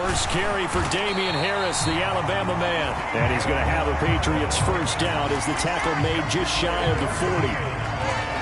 First carry for Damian Harris, the Alabama man. And he's going to have a Patriots first down as the tackle made just shy of the 40.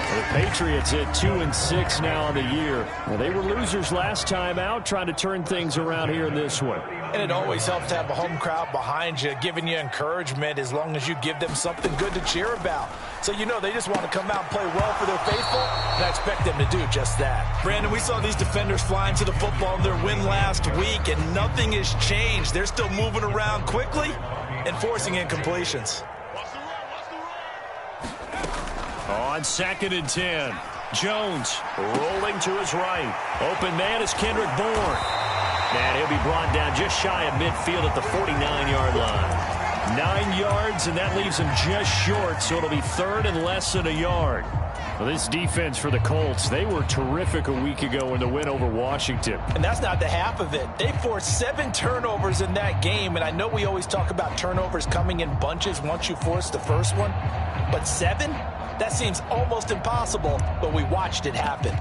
The Patriots at 2-6 now on the year. Well, they were losers last time out, trying to turn things around here in this one. And it always helps to have a home crowd behind you, giving you encouragement as long as you give them something good to cheer about. So you know they just want to come out and play well for their faithful, and I expect them to do just that. Brandon, we saw these defenders flying to the football in their win last week, and nothing has changed. They're still moving around quickly and forcing incompletions. On 2nd and 10, Jones rolling to his right. Open man is Kendrick Bourne. And he'll be brought down just shy of midfield at the 49-yard line. 9 yards, and that leaves him just short, so it'll be 3rd and less than a yard. Well, this defense for the Colts, they were terrific a week ago in the win over Washington. And that's not the half of it. They forced 7 turnovers in that game, and I know we always talk about turnovers coming in bunches once you force the first one, but 7? That seems almost impossible, but we watched it happen.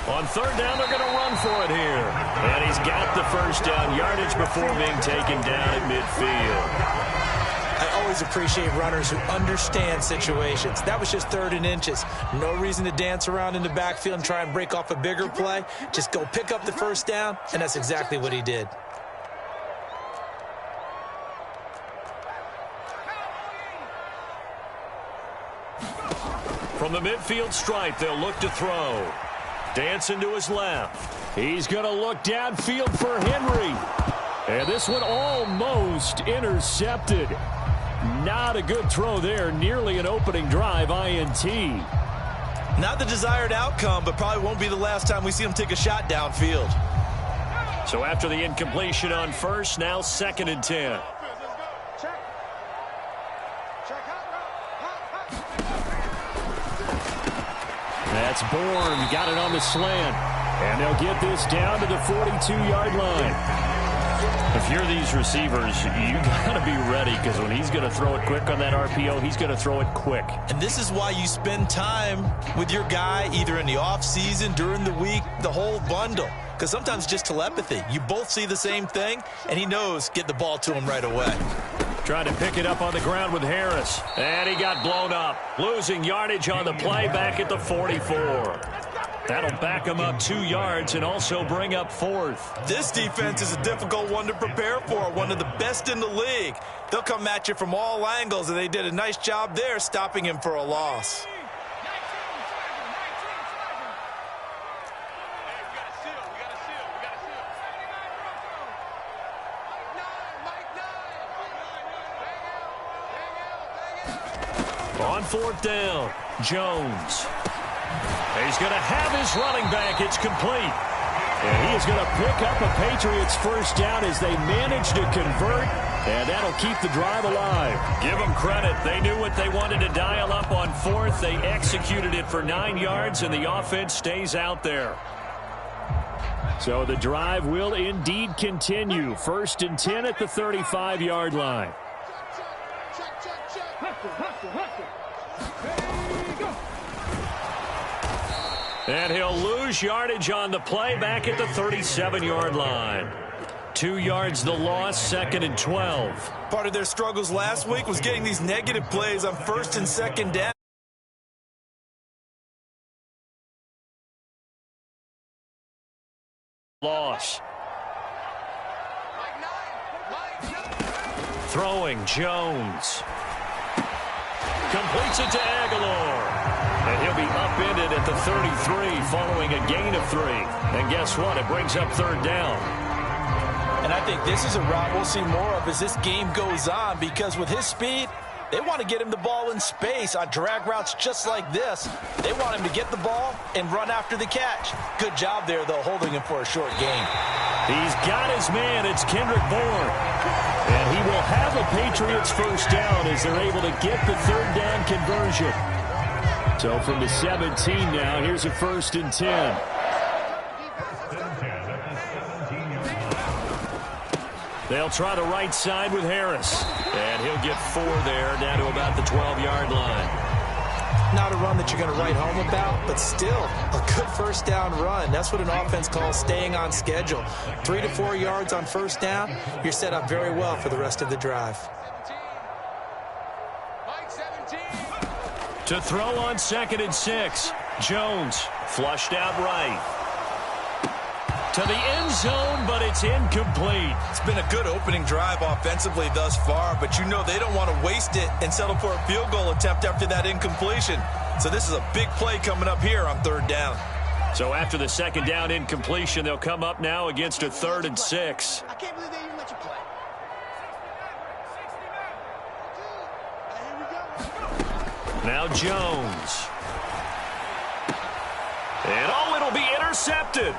On 3rd down, they're going to run for it here. And he's got the first down yardage before being taken down at midfield. I always appreciate runners who understand situations. That was just 3rd and inches. No reason to dance around in the backfield and try and break off a bigger play. Just go pick up the first down, and that's exactly what he did. From the midfield stripe, they'll look to throw. Dancing to his left. He's going to look downfield for Henry. And this one almost intercepted. Not a good throw there. Nearly an opening drive INT. Not the desired outcome, but probably won't be the last time we see him take a shot downfield. So after the incompletion on 1st, now 2nd and 10. That's Bourne. Got it on the slant. And they'll get this down to the 42-yard line. If you're these receivers, you got to be ready, because when he's going to throw it quick on that RPO, he's going to throw it quick. And this is why you spend time with your guy either in the offseason, during the week, the whole bundle. Because sometimes just telepathy. You both see the same thing, and he knows get the ball to him right away. Trying to pick it up on the ground with Harris. And he got blown up. Losing yardage on the play back at the 44. That'll back him up 2 yards and also bring up 4th. This defense is a difficult one to prepare for, one of the best in the league. They'll come at you from all angles, and they did a nice job there stopping him for a loss. On 4th down, Jones. He's going to have his running back. It's complete. And he is going to pick up a Patriots first down as they manage to convert. And that'll keep the drive alive. Give them credit. They knew what they wanted to dial up on 4th. They executed it for 9 yards, and the offense stays out there. So the drive will indeed continue. 1st and 10 at the 35-yard line. And he'll lose yardage on the play back at the 37-yard line. 2 yards the loss, 2nd and 12. Part of their struggles last week was getting these negative plays on 1st and 2nd down. Loss. Throwing, Jones. Completes it to Aguilar. And he'll be upended at the 33 following a gain of 3. And guess what? It brings up 3rd down. And I think this is a route we'll see more of as this game goes on, because with his speed, they want to get him the ball in space on drag routes just like this. They want him to get the ball and run after the catch. Good job there, though, holding him for a short gain. He's got his man. It's Kendrick Bourne. And he will have a Patriots first down as they're able to get the 3rd down conversion. So from the 17 now, here's a 1st and 10. They'll try the right side with Harris. And he'll get 4 there, down to about the 12-yard line. Not a run that you're going to write home about, but still a good first down run. That's what an offense calls staying on schedule. 3 to 4 yards on first down, you're set up very well for the rest of the drive. To throw on 2nd and 6. Jones flushed out right. To the end zone, but it's incomplete. It's been a good opening drive offensively thus far, but you know they don't want to waste it and settle for a field goal attempt after that incompletion. So this is a big play coming up here on 3rd down. So after the 2nd down incompletion, they'll come up now against a 3rd and 6. I can't believe they even let you play. Now Jones. And it'll be intercepted.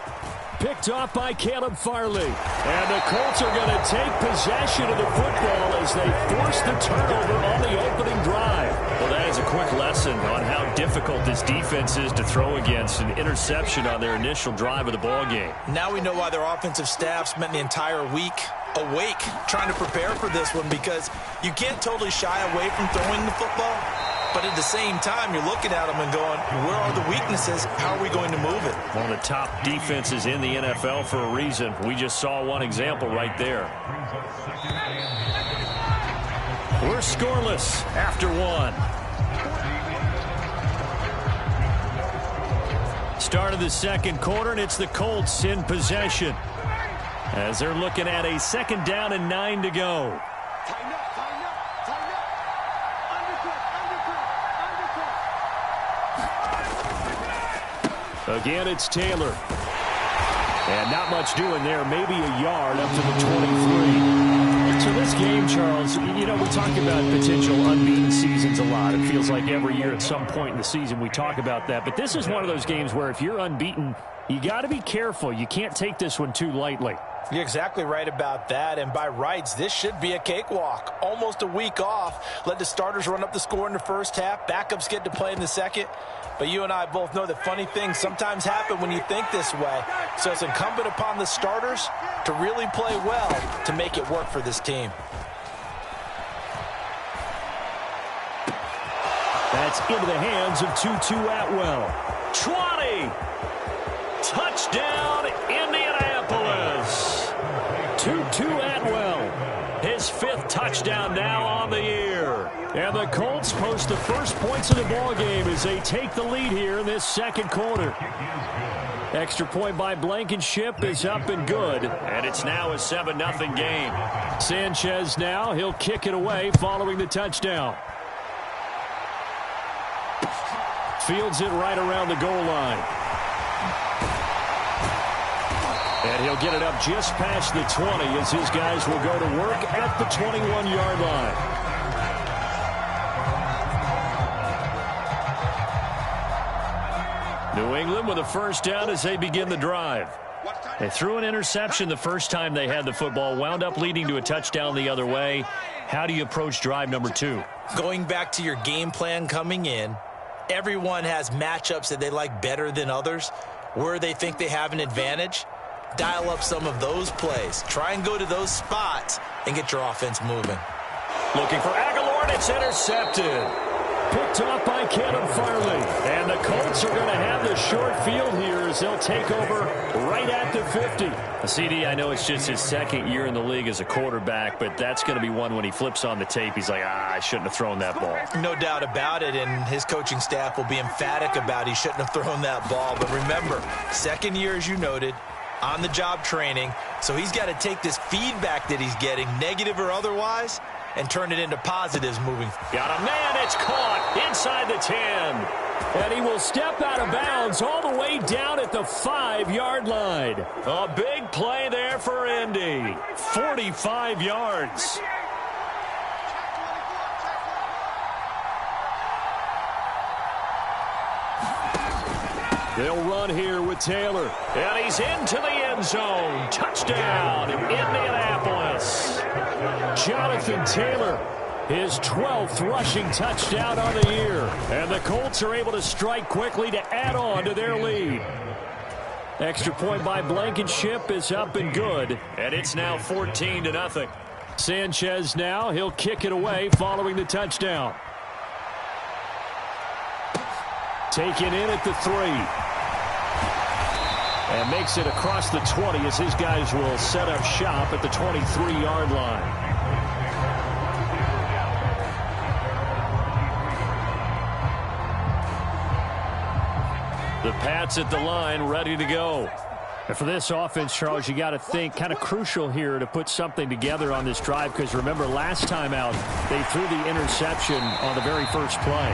Picked off by Caleb Farley. And the Colts are going to take possession of the football as they force the turnover on the opening drive. Well, that is a quick lesson on how difficult this defense is to throw against. An interception on their initial drive of the ball game. Now we know why their offensive staff spent the entire week awake trying to prepare for this one, because you can't totally shy away from throwing the football. But at the same time, you're looking at them and going, where are the weaknesses? How are we going to move it? One of the top defenses in the NFL for a reason. We just saw one example right there. We're scoreless after 1. Start of the 2nd quarter, and it's the Colts in possession, as they're looking at a 2nd down and 9 to go. Again, it's Taylor. And not much doing there. Maybe a yard up to the 23. So this game, Charles, you know, we talk about potential unbeaten seasons a lot. It feels like every year at some point in the season we talk about that. But this is one of those games where if you're unbeaten, you got to be careful. You can't take this one too lightly. You're exactly right about that, and by rights, this should be a cakewalk. Almost a week off. Let the starters run up the score in the first half. Backups get to play in the second. But you and I both know that funny things sometimes happen when you think this way. So it's incumbent upon the starters to really play well to make it work for this team. That's into the hands of Tutu Atwell. 20! Touchdown, Indianapolis! Tutu Atwell, his 5th touchdown now on the year. And the Colts post the first points of the ball game as they take the lead here in this 2nd quarter. Extra point by Blankenship is up and good, and it's now a 7-0 game. Sanchez now, he'll kick it away following the touchdown. Fields it right around the goal line. And he'll get it up just past the 20 as his guys will go to work at the 21-yard line. New England with a first down as they begin the drive. They threw an interception the first time they had the football, wound up leading to a touchdown the other way. How do you approach drive number 2? Going back to your game plan coming in, everyone has matchups that they like better than others. Where they think they have an advantage, dial up some of those plays. Try and go to those spots and get your offense moving. Looking for Aguilar, and it's intercepted. Picked off by Caleb Farley. And the Colts are going to have the short field here as they'll take over right at the 50. CD, I know it's just his 2nd year in the league as a quarterback, but that's going to be one when he flips on the tape. He's like, I shouldn't have thrown that ball. No doubt about it, and his coaching staff will be emphatic about he shouldn't have thrown that ball. But remember, 2nd year, as you noted, on-the-job training, so he's got to take this feedback that he's getting, negative or otherwise, and turn it into positives moving. Got a man, it's caught inside the 10. And he will step out of bounds all the way down at the 5-yard line. A big play there for Indy. 45 yards. They'll run here with Taylor. And he's into the end zone. Touchdown, Indianapolis. Jonathan Taylor, his 12th rushing touchdown on the year. And the Colts are able to strike quickly to add on to their lead. Extra point by Blankenship is up and good, and it's now 14-0. Sanchez now, he'll kick it away following the touchdown. Taken in at the 3. And makes it across the 20 as his guys will set up shop at the 23-yard line. The Pats at the line, ready to go. And for this offense, Charles, you got to think kind of crucial here to put something together on this drive, because remember last time out they threw the interception on the very first play.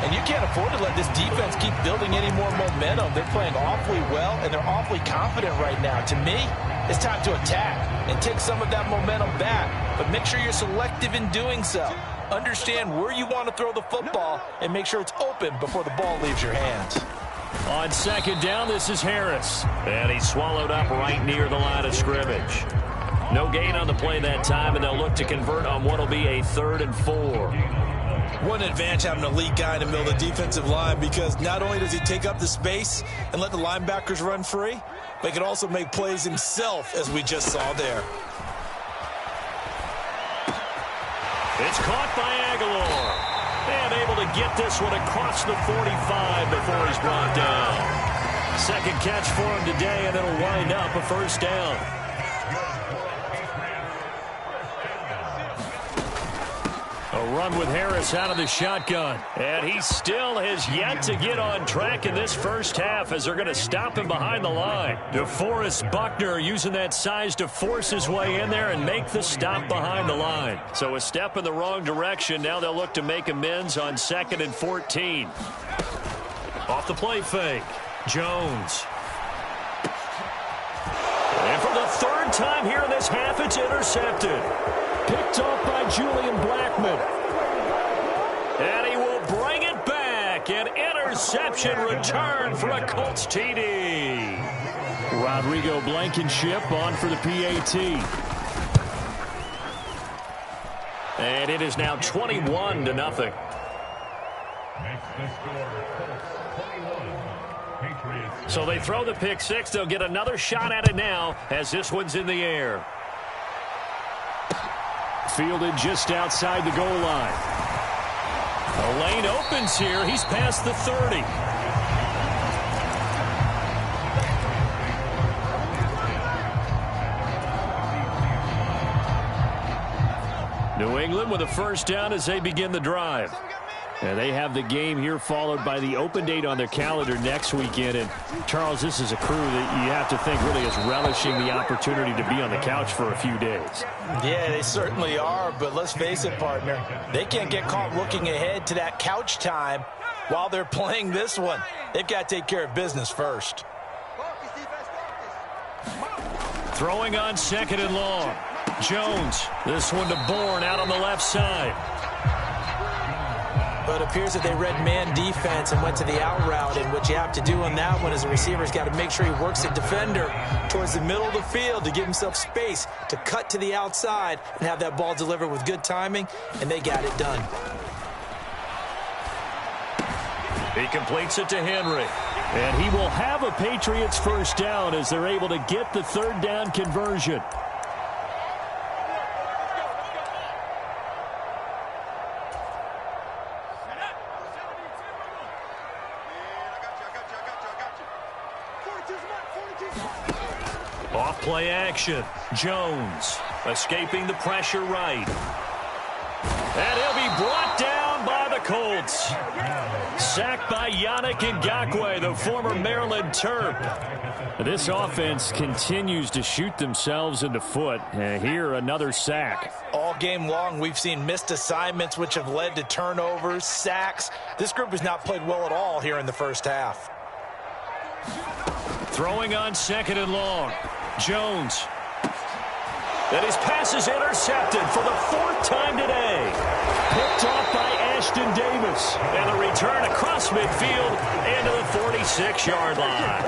And you can't afford to let this defense keep building any more momentum. They're playing awfully well, and they're awfully confident right now. To me, it's time to attack and take some of that momentum back, but make sure you're selective in doing so. Understand where you want to throw the football and make sure it's open before the ball leaves your hands. On second down, this is Harris. And he's swallowed up right near the line of scrimmage. No gain on the play that time, and they'll look to convert on what will be a 3rd and 4. What an advantage having an elite guy in the middle of the defensive line, because not only does he take up the space and let the linebackers run free, but he can also make plays himself, as we just saw there. It's caught by Aguilar. And able to get this one across the 45 before he's brought down. Second catch for him today, and it'll wind up a 1st down. A run with Harris out of the shotgun. And he still has yet to get on track in this first half as they're going to stop him behind the line. DeForest Buckner using that size to force his way in there and make the stop behind the line. So a step in the wrong direction. Now they'll look to make amends on 2nd and 14. Off the play fake. Jones. And for the 3rd time here in this half, it's intercepted. Picked off by Julian Blackman. And he will bring it back. An interception return for a Colts TD. Rodrigo Blankenship on for the PAT. And it is now 21-0. So they throw the pick 6. They'll get another shot at it now as this one's in the air. Fielded just outside the goal line. A lane opens here. He's past the 30. New England with a 1st down as they begin the drive. And they have the game here followed by the open date on their calendar next weekend. And, Charles, this is a crew that you have to think really is relishing the opportunity to be on the couch for a few days. Yeah, they certainly are, but let's face it, partner. They can't get caught looking ahead to that couch time while they're playing this one. They've got to take care of business first. Throwing on 2nd and long. Jones, this one to Bourne out on the left side. But it appears that they read man defense and went to the out route, and what you have to do on that one is the receiver's got to make sure he works the defender towards the middle of the field to give himself space to cut to the outside and have that ball delivered with good timing, and they got it done. He completes it to Henry. And he will have a Patriots 1st down as they're able to get the 3rd down conversion. Off play action. Jones escaping the pressure right. And he'll be brought down by the Colts. Sacked by Yannick Ngakoue, the former Maryland Terp. This offense continues to shoot themselves in the foot. And here, another sack. All game long, we've seen missed assignments, which have led to turnovers, sacks. This group has not played well at all here in the first half. Throwing on 2nd and long. Jones. And his pass is intercepted for the 4th time today. Picked off by Ashton Davis. And the return across midfield into the 46-yard line.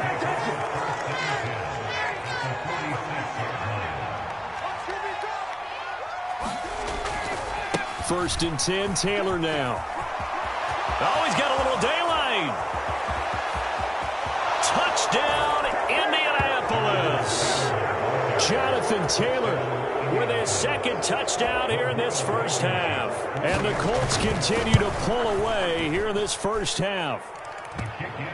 1st and 10, Taylor now. Oh, he's got a little daylight. Touchdown, Indianapolis. Jonathan Taylor with his second touchdown here in this first half. And the Colts continue to pull away here in this first half.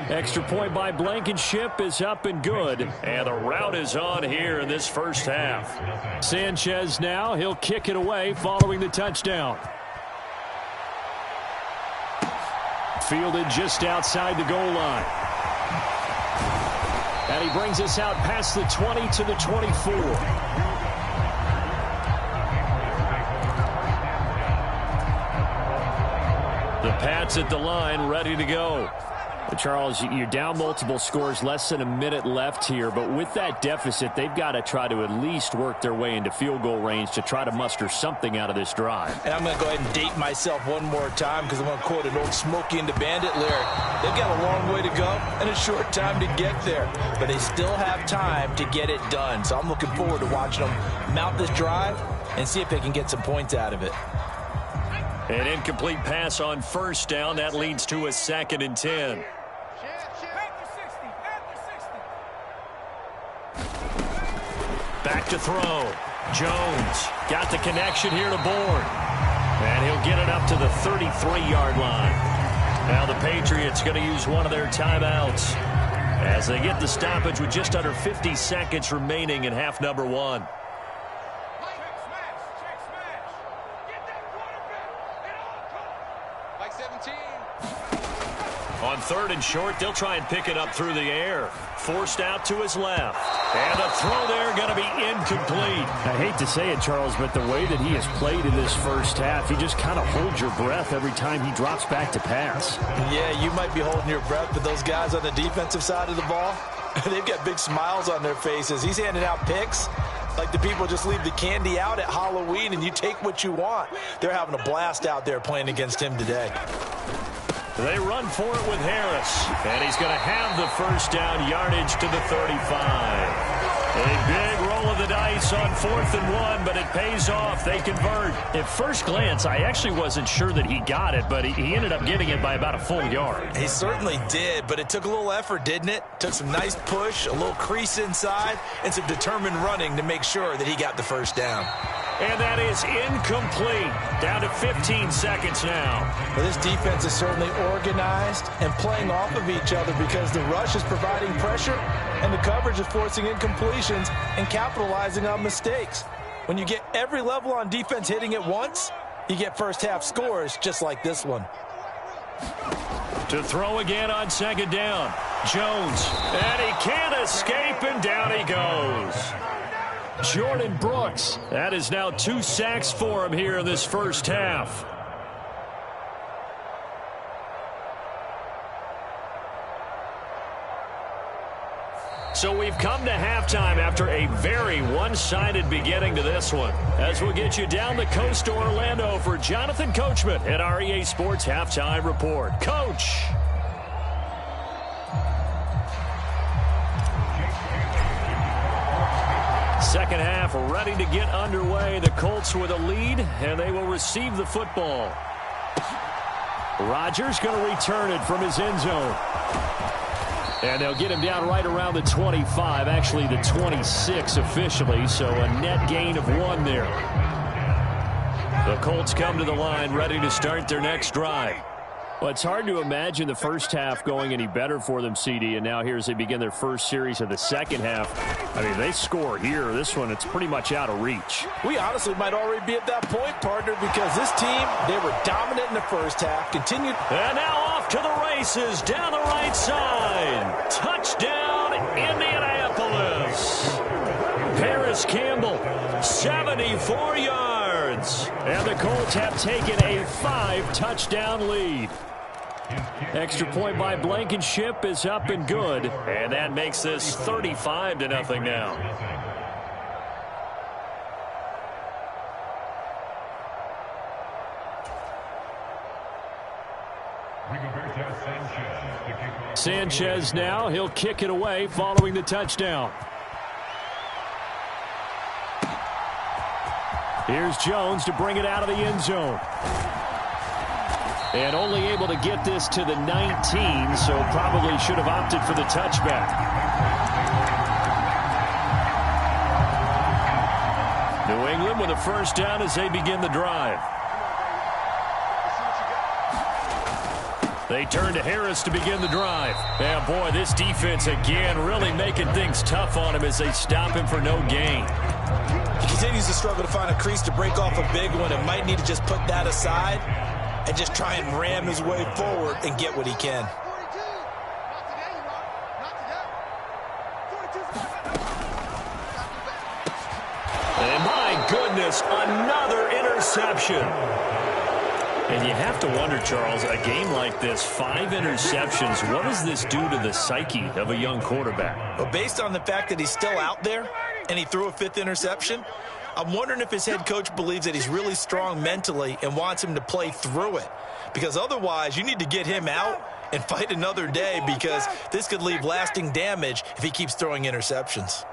Extra point by Blankenship is up and good. And the route is on here in this first half. Sanchez now, he'll kick it away following the touchdown. Fielded just outside the goal line. And he brings us out past the 20 to the 24. The Pats at the line, ready to go. Charles, you're down multiple scores, less than a minute left here, but with that deficit, they've got to try to at least work their way into field goal range to try to muster something out of this drive. And I'm going to go ahead and date myself one more time because I'm going to quote an old Smokey and the Bandit lyric. They've got a long way to go and a short time to get there, but they still have time to get it done. So I'm looking forward to watching them mount this drive and see if they can get some points out of it. An incomplete pass on first down. That leads to a 2nd and 10. Back to throw. Jones got the connection here to Bourne. And he'll get it up to the 33-yard line. Now the Patriots going to use one of their timeouts as they get the stoppage with just under 50 seconds remaining in half number 1. On 3rd and short, they'll try and pick it up through the air. Forced out to his left. And a throw there going to be incomplete. I hate to say it, Charles, but the way that he has played in this first half, you just kind of hold your breath every time he drops back to pass. Yeah, you might be holding your breath, but those guys on the defensive side of the ball, they've got big smiles on their faces. He's handing out picks like the people just leave the candy out at Halloween and you take what you want. They're having a blast out there playing against him today. They run for it with Harris. And he's going to have the first down, yardage to the 35. A big roll of the dice on 4th and 1, but it pays off. They convert. At first glance, I actually wasn't sure that he got it, but he ended up getting it by about a full yard. He certainly did, but it took a little effort, didn't it? Took some nice push, a little crease inside, and some determined running to make sure that he got the first down. And that is incomplete. Down to 15 seconds now. Well, this defense is certainly organized and playing off of each other because the rush is providing pressure and the coverage is forcing incompletions and capitalizing on mistakes. When you get every level on defense hitting at once, you get first half scores just like this one. To throw again on 2nd down. Jones. And he can't escape, and down he goes. Jordan Brooks. That is now 2 sacks for him here in this first half. So we've come to halftime after a very one-sided beginning to this one. As we'll get you down the coast to Orlando for Jonathan Coachman at our EA Sports Halftime Report. Coach. Second half ready to get underway. The Colts with a lead, and they will receive the football. Rodgers going to return it from his end zone. And they'll get him down right around the 25, actually the 26 officially, so a net gain of 1 there. The Colts come to the line ready to start their next drive. Well, it's hard to imagine the first half going any better for them, CD, and now here as they begin their first series of the second half. I mean, they score here. This one, it's pretty much out of reach. We honestly might already be at that point, partner, because this team, they were dominant in the first half, continued. And now off to the races down the right side. Touchdown, Indianapolis. Paris Campbell, 74 yards. And the Colts have taken a 5-touchdown lead. Extra point by Blankenship is up and good. And that makes this 35-0 now. Sanchez now, he'll kick it away following the touchdown. Here's Jones to bring it out of the end zone. And only able to get this to the 19, so probably should have opted for the touchback. England with a first down as they begin the drive. They turn to Harris to begin the drive. And boy, this defense again really making things tough on him as they stop him for no gain. He continues to struggle to find a crease to break off a big one and might need to just put that aside and just try and ram his way forward and get what he can. And my goodness, another interception. And you have to wonder, Charles, a game like this, 5 interceptions, what does this do to the psyche of a young quarterback? Well, based on the fact that he's still out there and he threw a 5th interception, I'm wondering if his head coach believes that he's really strong mentally and wants him to play through it. Because otherwise, you need to get him out and fight another day, because this could leave lasting damage if he keeps throwing interceptions.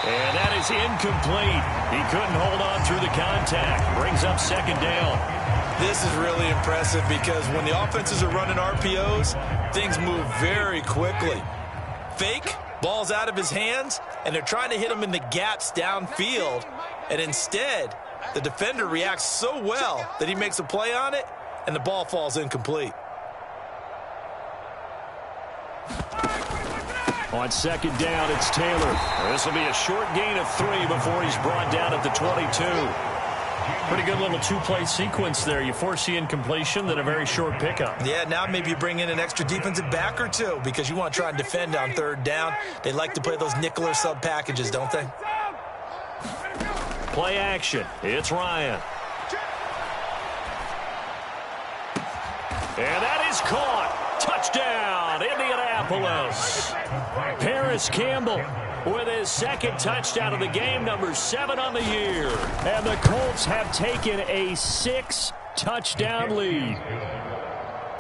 And that is incomplete. He couldn't hold on through the contact. Brings up second down. This is really impressive because when the offenses are running RPOs, things move very quickly. Fake, ball's out of his hands, and they're trying to hit him in the gaps downfield. And instead, the defender reacts so well that he makes a play on it, and the ball falls incomplete. On second down, it's Taylor. This will be a short gain of 3 before he's brought down at the 22. Pretty good little 2-play sequence there. You force the incompletion, then a very short pickup. Yeah, now maybe you bring in an extra defensive back or two because you want to try and defend on third down. They like to play those nickel or sub packages, don't they? Play action. It's Ryan. And that is caught. Touchdown, Indianapolis. Paris Campbell with his second touchdown of the game, number 7 on the year. And the Colts have taken a 6-touchdown lead.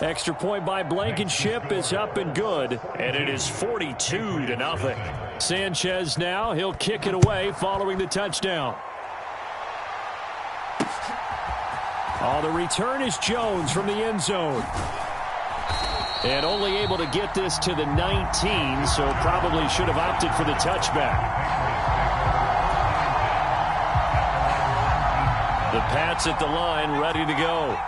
Extra point by Blankenship is up and good, and it is 42-0. Sanchez now, he'll kick it away following the touchdown. Oh, the return is Jones from the end zone. And only able to get this to the 19, so probably should have opted for the touchback. The Pats at the line, ready to go.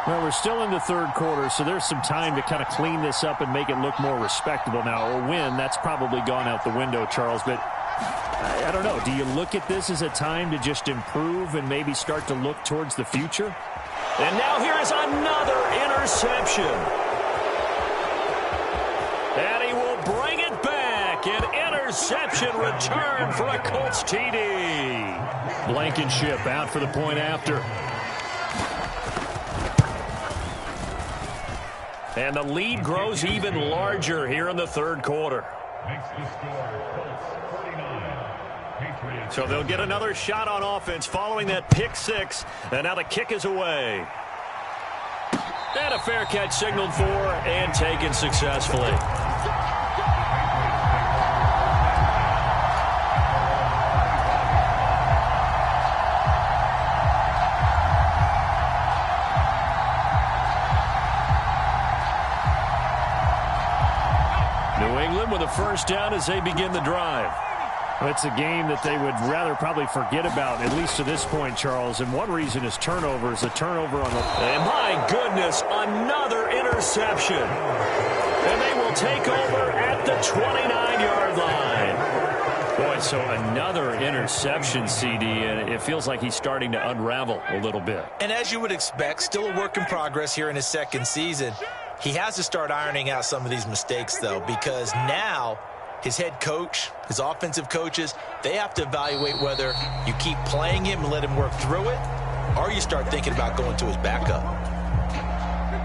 Well, we're still in the third quarter, so there's some time to kind of clean this up and make it look more respectable. Now, a win, that's probably gone out the window, Charles, but I don't know. Do you look at this as a time to just improve and maybe start to look towards the future? And now here is another interception. And he will bring it back. An interception return for a Colts TD. Blankenship out for the point after. And the lead grows even larger here in the third quarter. So they'll get another shot on offense following that pick 6. And now the kick is away. And a fair catch signaled for and taken successfully. New England with a first down as they begin the drive. It's a game that they would rather probably forget about, at least to this point, Charles. And one reason is turnovers. A turnover on the... And my goodness, another interception. And they will take over at the 29-yard line. Boy, so another interception, CD, and it feels like he's starting to unravel a little bit. And as you would expect, still a work in progress here in his second season. He has to start ironing out some of these mistakes, though, because now his head coach, his offensive coaches, they have to evaluate whether you keep playing him and let him work through it, or you start thinking about going to his backup.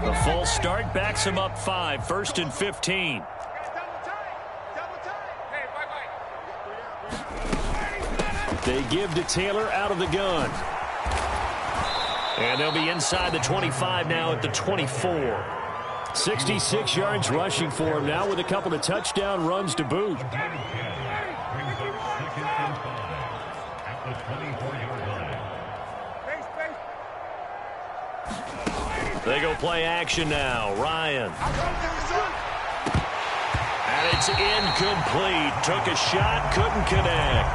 The false start backs him up 5, 1st and 15. They give to Taylor out of the gun. And they'll be inside the 25 now at the 24. 66 yards rushing for him now with a couple of touchdown runs to boot. They go play action now. Ryan. And it's incomplete. Took a shot, couldn't connect.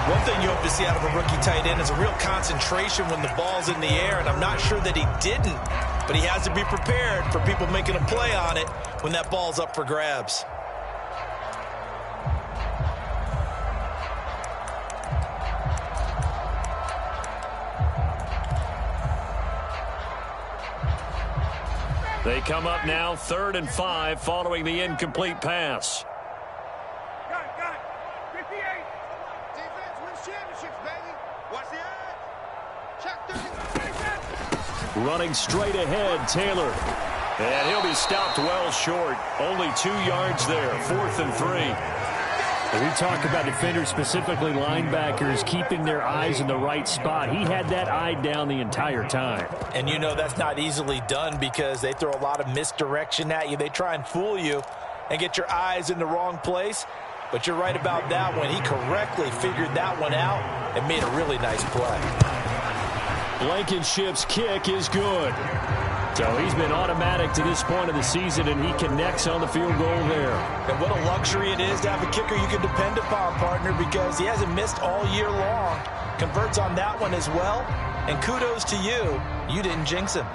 One thing you hope to see out of a rookie tight end is a real concentration when the ball's in the air, and I'm not sure that he didn't, but he has to be prepared for people making a play on it when that ball's up for grabs. They come up now 3rd and 5 following the incomplete pass. Got it. 58. Defense wins championships, baby. Watch the edge. Check 30. Running straight ahead, Taylor. And he'll be stopped well short. Only 2 yards there. 4th and 3. We talk about defenders, specifically linebackers, keeping their eyes in the right spot. He had that eye down the entire time. And you know that's not easily done because they throw a lot of misdirection at you. They try and fool you and get your eyes in the wrong place. But you're right about that one. He correctly figured that one out and made a really nice play. Blankenship's kick is good. So he's been automatic to this point of the season, and he connects on the field goal there. And what a luxury it is to have a kicker you can depend upon, partner, because he hasn't missed all year long. Converts on that one as well. And kudos to you. You didn't jinx him.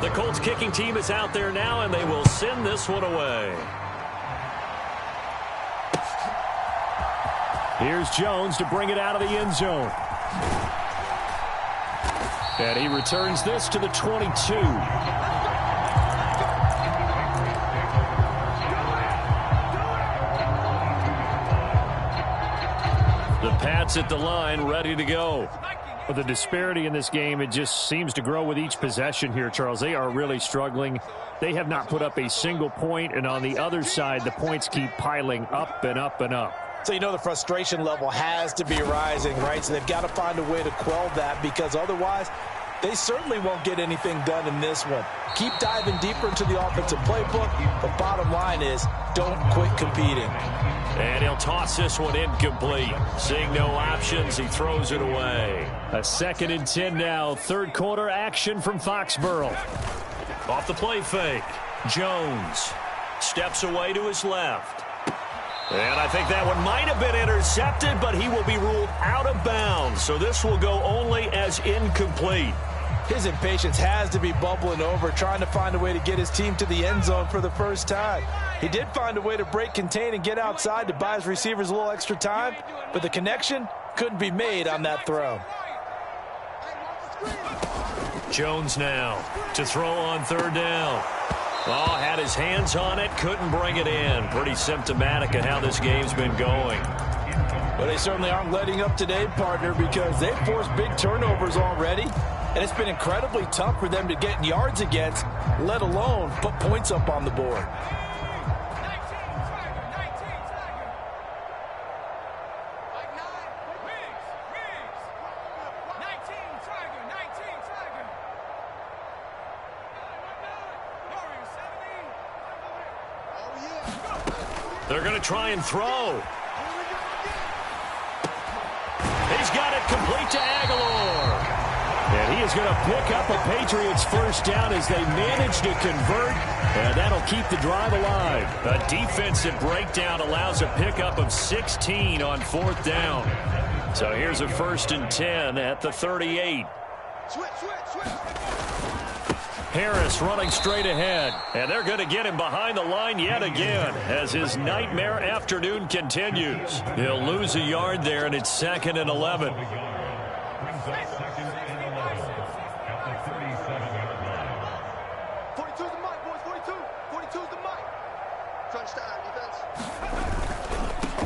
The Colts kicking team is out there now, and they will send this one away. Here's Jones to bring it out of the end zone. And he returns this to the 22. The Pats at the line, ready to go. Well, the disparity in this game, it just seems to grow with each possession here, Charles. They are really struggling. They have not put up a single point, and on the other side, the points keep piling up and up and up. So you know the frustration level has to be rising, right? So they've got to find a way to quell that because otherwise they certainly won't get anything done in this one. Keep diving deeper into the offensive playbook, but bottom line is don't quit competing. And he'll toss this one incomplete. Seeing no options, he throws it away. A 2nd and 10 now. 3rd quarter action from Foxborough. Off the play fake. Jones steps away to his left. And I think that one might have been intercepted, but he will be ruled out of bounds. So this will go only as incomplete. His impatience has to be bubbling over, trying to find a way to get his team to the end zone for the first time. He did find a way to break contain and get outside to buy his receivers a little extra time, but the connection couldn't be made on that throw. Jones now to throw on 3rd down. Oh, had his hands on it, couldn't bring it in. Pretty symptomatic of how this game's been going. Well, they certainly aren't letting up today, partner, because they've forced big turnovers already, and it's been incredibly tough for them to get yards against, let alone put points up on the board. They're going to try and throw. He's got it complete to Aguilar. And he is going to pick up a Patriots first down as they manage to convert, and that'll keep the drive alive. A defensive breakdown allows a pickup of 16 on 4th down. So here's a 1st and 10 at the 38. Switch. Harris running straight ahead, and they're going to get him behind the line yet again as his nightmare afternoon continues. He'll lose a yard there, and it's 2nd and 11.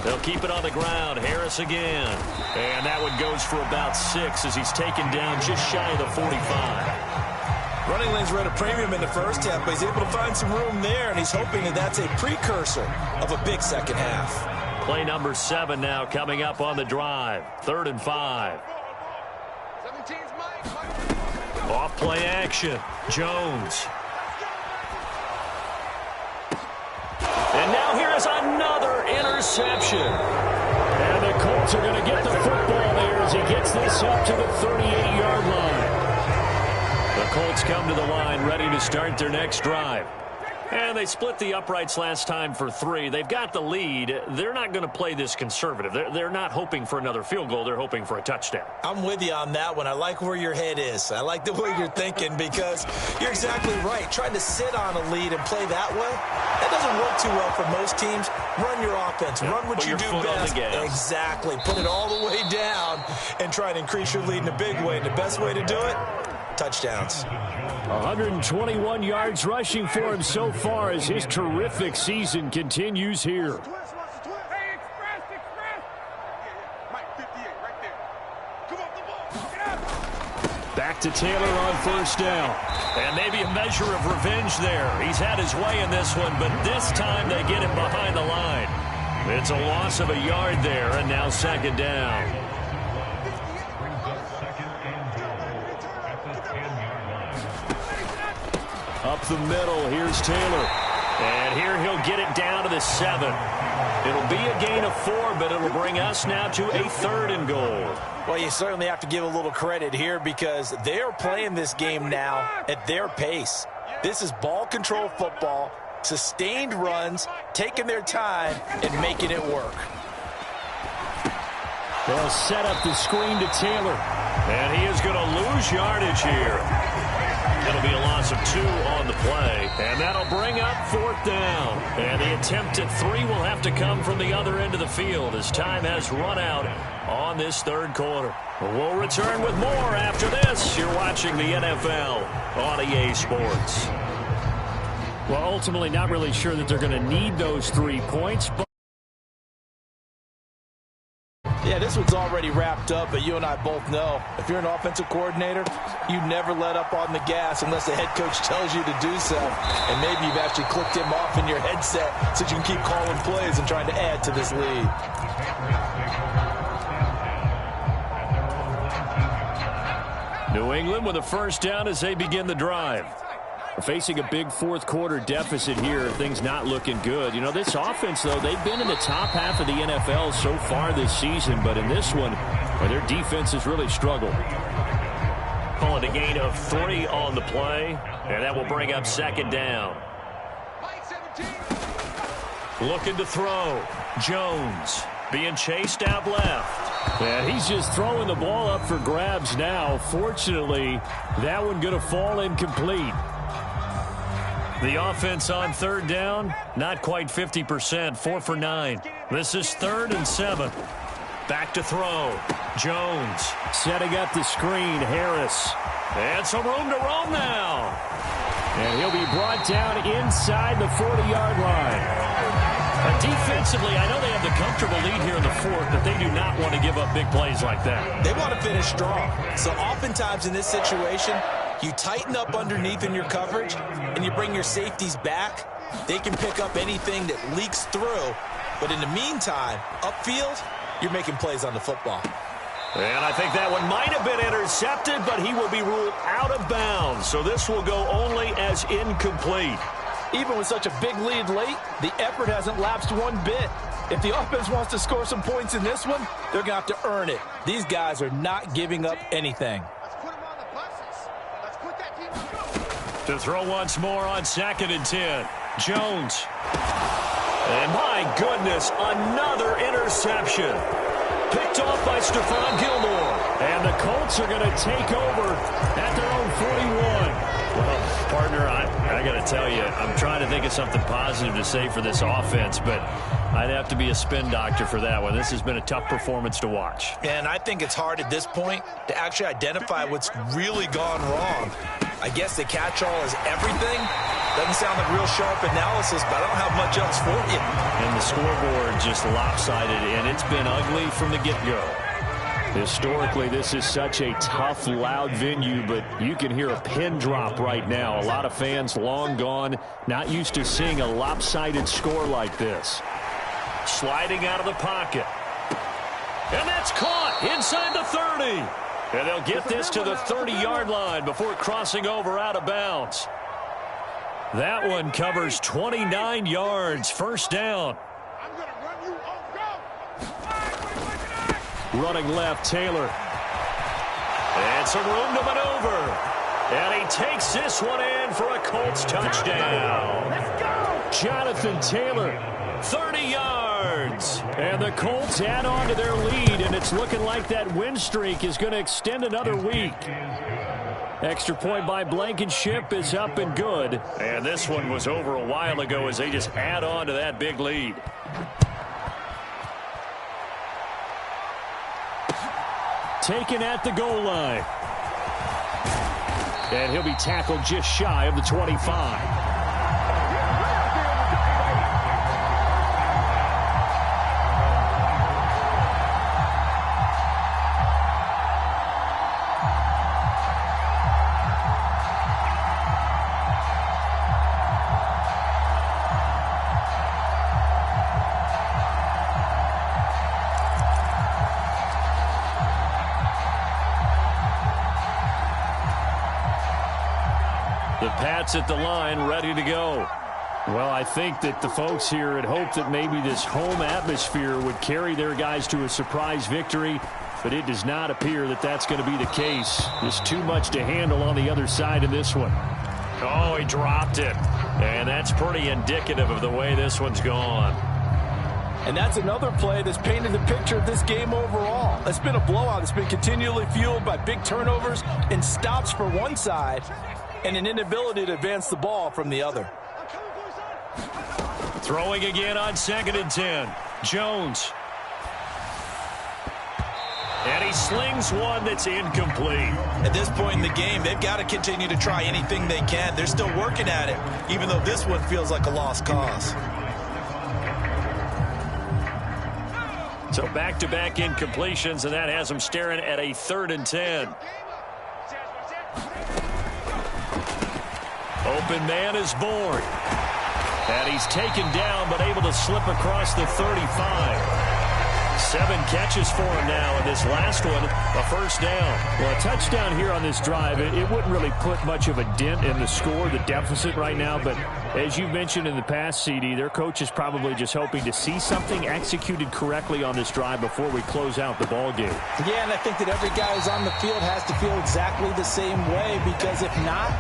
They'll keep it on the ground. Harris again. And that one goes for about 6 as he's taken down just shy of the 45. Running lanes were at a premium in the first half, but he's able to find some room there, and he's hoping that that's a precursor of a big second half. Play number 7 now coming up on the drive. 3rd and 5. Off play action. Jones. And now throw here is another interception. And the Colts are going to get the football there as he gets this up to the 38-yard line. The Colts come to the line ready to start their next drive. And they split the uprights last time for 3. They've got the lead. They're not going to play this conservative. They're not hoping for another field goal. They're hoping for a touchdown. I'm with you on that one. I like where your head is. I like the way you're thinking because you're exactly right. Trying to sit on a lead and play that way, that doesn't work too well for most teams. Run your offense. Run what you do best. Exactly. Put it all the way down and try to increase your lead in a big way. And the best way to do it, touchdowns. 121 yards rushing for him so far as his terrific season continues here. Back to Taylor on first down. And maybe a measure of revenge there. He's had his way in this one, but this time they get him behind the line. It's a loss of a yard there, and now second down. Up the middle, here's Taylor. And here he'll get it down to the 7. It'll be a gain of 4, but it'll bring us now to a 3rd and goal. Well, you certainly have to give a little credit here because they're playing this game now at their pace. This is ball control football, sustained runs, taking their time, and making it work. They'll set up the screen to Taylor. And he is going to lose yardage here. It'll be a loss of 2 on the play, and that'll bring up 4th down. And the attempt at 3 will have to come from the other end of the field as time has run out on this 3rd quarter. We'll return with more after this. You're watching the NFL on EA Sports. Well, ultimately not really sure that they're going to need those 3 points, but yeah, this one's already wrapped up, but you and I both know if you're an offensive coordinator, you never let up on the gas unless the head coach tells you to do so. And maybe you've actually clicked him off in your headset so you can keep calling plays and trying to add to this lead. New England with a first down as they begin the drive. Facing a big 4th quarter deficit here, things not looking good. You know, this offense, though, they've been in the top half of the NFL so far this season, but in this one, well, their defense has really struggled. Calling a gain of 3 on the play, and that will bring up 2nd down. Looking to throw. Jones being chased out left. And he's just throwing the ball up for grabs now. Fortunately, that one going to fall incomplete. The offense on 3rd down, not quite 50%, 4 for 9. This is 3rd and 7. Back to throw. Jones setting up the screen. Harris. And some room to roam now. And he'll be brought down inside the 40-yard line. Defensively, I know they have the comfortable lead here in the 4th, but they do not want to give up big plays like that. They want to finish strong. So oftentimes in this situation, you tighten up underneath in your coverage, and you bring your safeties back. They can pick up anything that leaks through. But in the meantime, upfield, you're making plays on the football. And I think that one might have been intercepted, but he will be ruled out of bounds. So this will go only as incomplete. Even with such a big lead late, the effort hasn't lapsed one bit. If the offense wants to score some points in this one, they're going to have to earn it. These guys are not giving up anything. To throw once more on 2nd and 10. Jones. And my goodness, another interception. Picked off by Stephon Gilmore. And the Colts are going to take over at their own 41. Well, partner, I got to tell you, I'm trying to think of something positive to say for this offense, but I'd have to be a spin doctor for that one. This has been a tough performance to watch. And I think it's hard at this point to actually identify what's really gone wrong. I guess the catch-all is everything. Doesn't sound like real sharp analysis, but I don't have much else for you. And the scoreboard just lopsided, and it's been ugly from the get-go. Historically, this is such a tough, loud venue, but you can hear a pin drop right now. A lot of fans long gone, not used to seeing a lopsided score like this. Sliding out of the pocket. And that's caught inside the 30. And they'll get this to the 30-yard line before crossing over out of bounds. That one covers 29 yards. First down. Running left, Taylor. And some room to maneuver. And he takes this one in for a Colts touchdown. Let's go. Jonathan Taylor, 30 yards. And the Colts add on to their lead, and it's looking like that win streak is going to extend another week. Extra point by Blankenship is up and good. And this one was over a while ago as they just add on to that big lead. Taken at the goal line. And he'll be tackled just shy of the 25. The Pats at the line, ready to go. Well, I think that the folks here had hoped that maybe this home atmosphere would carry their guys to a surprise victory, but it does not appear that that's going to be the case. There's too much to handle on the other side of this one. Oh, he dropped it. And that's pretty indicative of the way this one's gone. And that's another play that's painted the picture of this game overall. It's been a blowout. It's been continually fueled by big turnovers and stops for one side and an inability to advance the ball from the other. Throwing again on 2nd and 10. Jones. And he slings one that's incomplete. At this point in the game, they've got to continue to try anything they can. They're still working at it, even though this one feels like a lost cause. So back-to-back incompletions, and that has them staring at a 3rd and 10. Open man is born. And he's taken down, but able to slip across the 35. 7 catches for him now, and this last one, a first down. Well, a touchdown here on this drive, it wouldn't really put much of a dent in the score, the deficit right now, but as you mentioned in the past, CD, their coach is probably just hoping to see something executed correctly on this drive before we close out the ball game. Yeah, and I think that every guy who's on the field has to feel exactly the same way, because if not,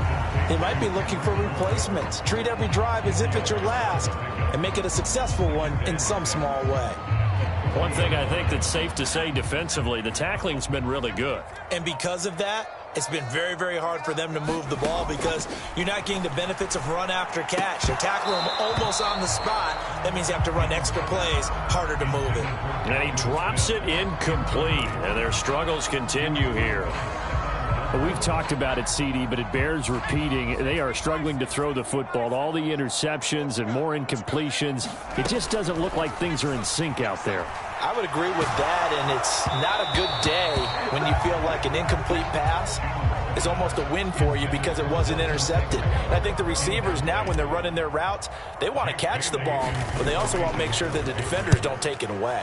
they might be looking for replacements. Treat every drive as if it's your last and make it a successful one in some small way. One thing I think that's safe to say defensively, the tackling's been really good. And because of that, it's been very, very hard for them to move the ball because you're not getting the benefits of run after catch. They tackle them almost on the spot. That means you have to run extra plays, harder to move it. And he drops it incomplete, and their struggles continue here. Well, we've talked about it, CD, but it bears repeating. They are struggling to throw the football. All the interceptions and more incompletions. It just doesn't look like things are in sync out there. I would agree with that, and it's not a good day when you feel like an incomplete pass is almost a win for you because it wasn't intercepted. And I think the receivers now, when they're running their routes, they want to catch the ball, but they also want to make sure that the defenders don't take it away.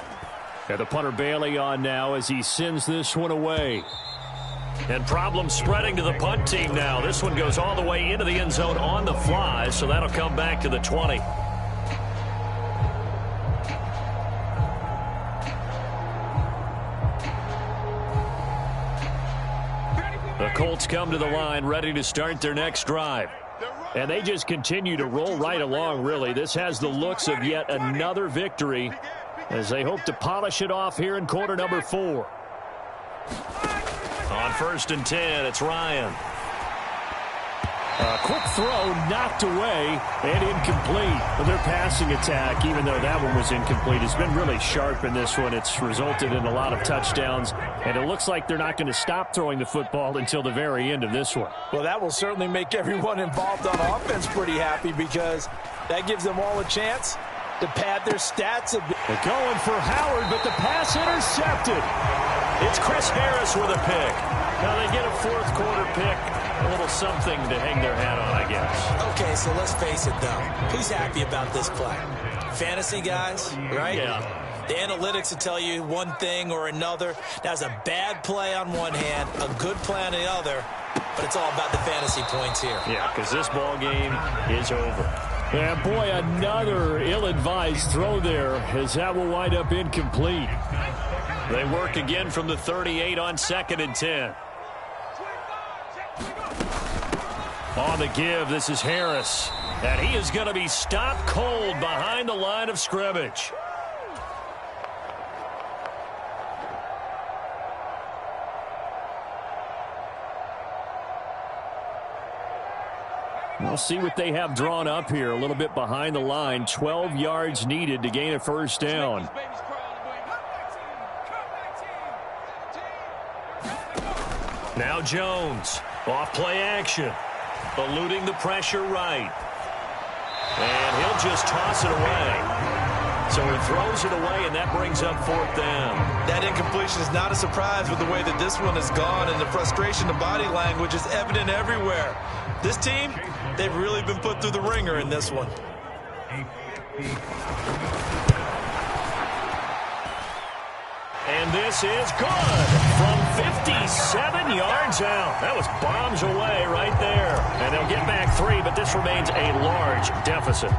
Yeah, the punter Bailey on now as he sends this one away. And problems spreading to the punt team now. This one goes all the way into the end zone on the fly, so that'll come back to the 20. The Colts come to the line, ready to start their next drive. And they just continue to roll right along, really. This has the looks of yet another victory as they hope to polish it off here in quarter number 4. On 1st and 10, it's Ryan. A quick throw knocked away and incomplete. But their passing attack, even though that one was incomplete, has been really sharp in this one. It's resulted in a lot of touchdowns, and it looks like they're not going to stop throwing the football until the very end of this one. Well, that will certainly make everyone involved on offense pretty happy because that gives them all a chance to pad their stats a bit. They're going for Howard, but the pass intercepted. It's Chris Harris with a pick. Now they get a 4th quarter pick. A little something to hang their hat on, I guess. Okay, so let's face it, though. Who's happy about this play? Fantasy guys, right? Yeah. The analytics will tell you one thing or another. That's a bad play on one hand, a good play on the other. but it's all about the fantasy points here. Yeah, because this ball game is over. And boy, another ill-advised throw there, as that will wind up incomplete. They work again from the 38 on 2nd and 10. On the give, this is Harris. And he is going to be stopped cold behind the line of scrimmage. We'll see what they have drawn up here. A little bit behind the line. 12 yards needed to gain a first down. Now Jones. Off play action. Eluding the pressure right. And he'll just toss it away. So he throws it away, and that brings up 4th down. That incompletion is not a surprise with the way that this one has gone, and the frustration, the body language is evident everywhere. This team, they've really been put through the ringer in this one. And this is good from 57 yards out. That was bombs away right there. And they'll get back 3, but this remains a large deficit.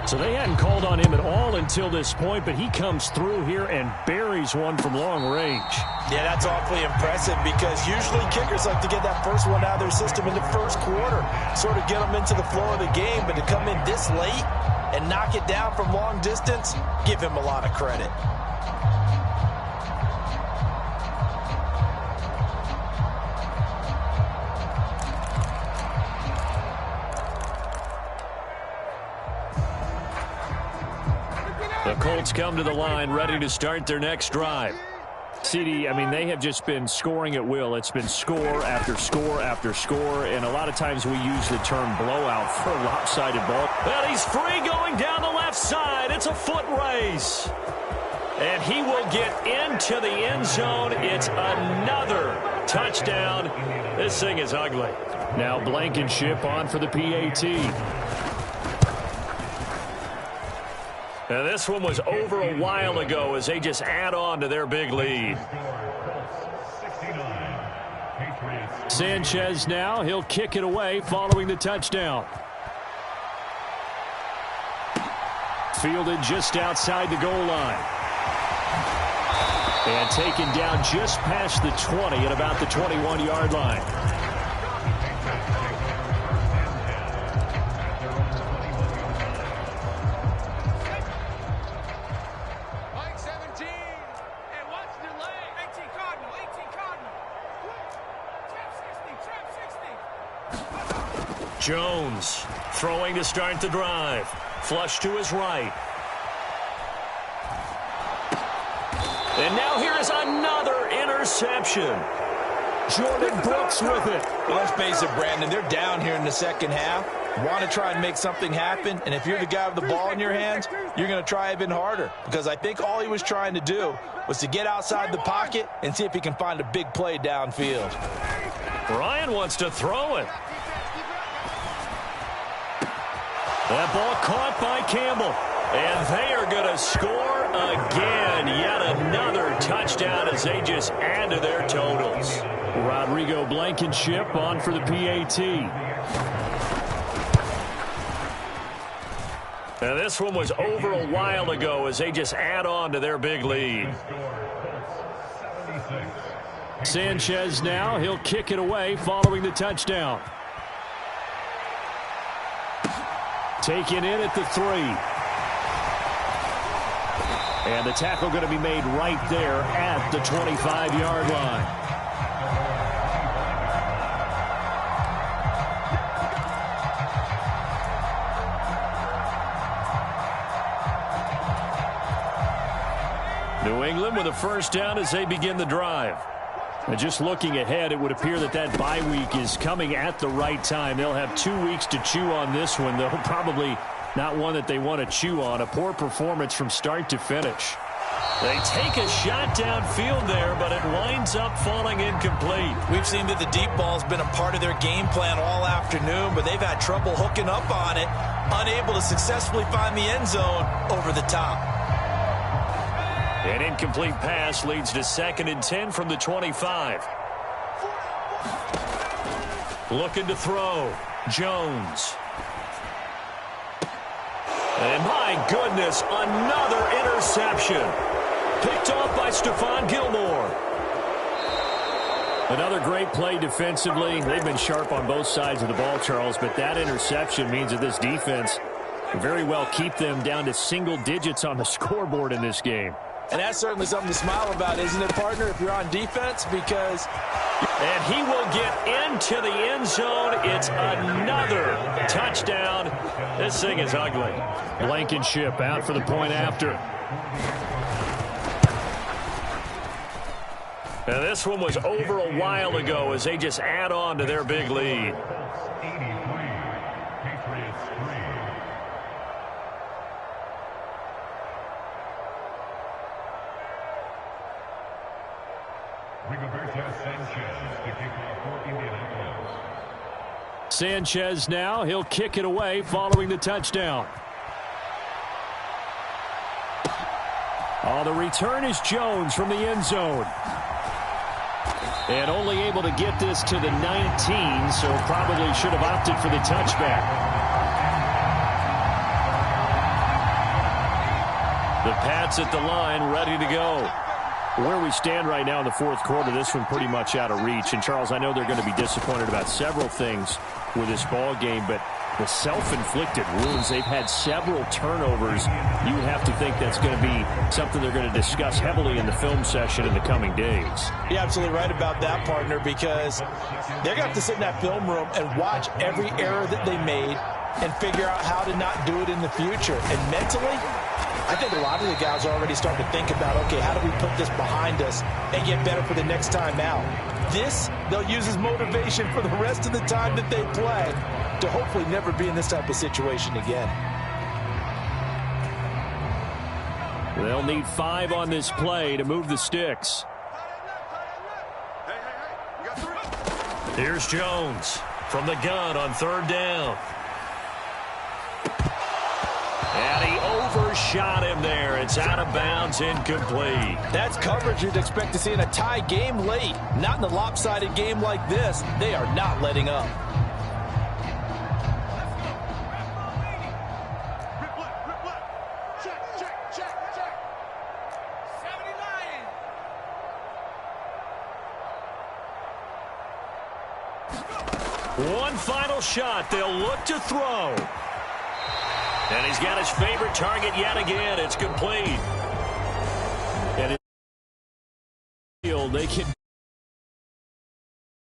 So they hadn't called on him at all until this point, but he comes through here and buries one from long range. Yeah, that's awfully impressive because usually kickers like to get that first one out of their system in the first quarter, sort of get them into the flow of the game, but to come in this late and knock it down from long distance, give him a lot of credit. The Colts come to the line ready to start their next drive. CD, I mean, they have just been scoring at will. It's been score after score after score, and a lot of times we use the term blowout for a lopsided ball. Well, he's free going down the left side. It's a foot race. And he will get into the end zone. It's another touchdown. This thing is ugly. Now Blankenship on for the PAT. Now this one was over a while ago as they just add on to their big lead. Sanchez now, he'll kick it away following the touchdown. Fielded just outside the goal line. And taken down just past the 20 at about the 21-yard line. Jones throwing to start the drive. Flush to his right. And now here is another interception. Jordan Brooks with it. Well, let's face it, Brandon, they're down here in the second half. Want to try and make something happen, and if you're the guy with the ball in your hands, you're going to try even harder, because I think all he was trying to do was to get outside the pocket and see if he can find a big play downfield. Ryan wants to throw it. That ball caught by Campbell. And they are going to score again. Yet another touchdown as they just add to their totals. Rodrigo Blankenship on for the PAT. Now this one was over a while ago as they just add on to their big lead. Sanchez now, he'll kick it away following the touchdown. Taken in at the 3. And the tackle going to be made right there at the 25-yard line. New England with a first down as they begin the drive. And just looking ahead, it would appear that that bye week is coming at the right time. They'll have 2 weeks to chew on this one, though probably not one that they want to chew on. A poor performance from start to finish. They take a shot downfield there, but it winds up falling incomplete. We've seen that the deep ball's been a part of their game plan all afternoon, but they've had trouble hooking up on it, unable to successfully find the end zone over the top. An incomplete pass leads to 2nd and 10 from the 25. Looking to throw. Jones. And my goodness, another interception. Picked off by Stephon Gilmore. Another great play defensively. They've been sharp on both sides of the ball, Charles, but that interception means that this defense very well keep them down to single digits on the scoreboard in this game. And that's certainly something to smile about, isn't it, partner, if you're on defense? Because... And he will get into the end zone. It's another touchdown. This thing is ugly. Blankenship out for the point after. Now this one was over a while ago as they just add on to their big lead. Sanchez now, he'll kick it away following the touchdown. Oh, the return is Jones from the end zone. And only able to get this to the 19, so probably should have opted for the touchback. The Pats at the line, ready to go. Where we stand right now in the fourth quarter, this one pretty much out of reach. And, Charles, I know they're going to be disappointed about several things with this ball game, but the self-inflicted wounds, they've had several turnovers. You would have to think that's going to be something they're going to discuss heavily in the film session in the coming days. You're absolutely right about that, partner, because they're going to have to sit in that film room and watch every error that they made and figure out how to not do it in the future. And mentally, I think a lot of the guys are already starting to think about, okay, how do we put this behind us and get better for the next time out? This, they'll use as motivation for the rest of the time that they play to hopefully never be in this type of situation again. They'll need 5 on this play to move the sticks. Here's Jones from the gun on third down. And he overshot him there. It's out of bounds, incomplete. That's coverage you'd expect to see in a tie game late. Not in a lopsided game like this. They are not letting up. One final shot. They'll look to throw. And he's got his favorite target yet again. It's complete.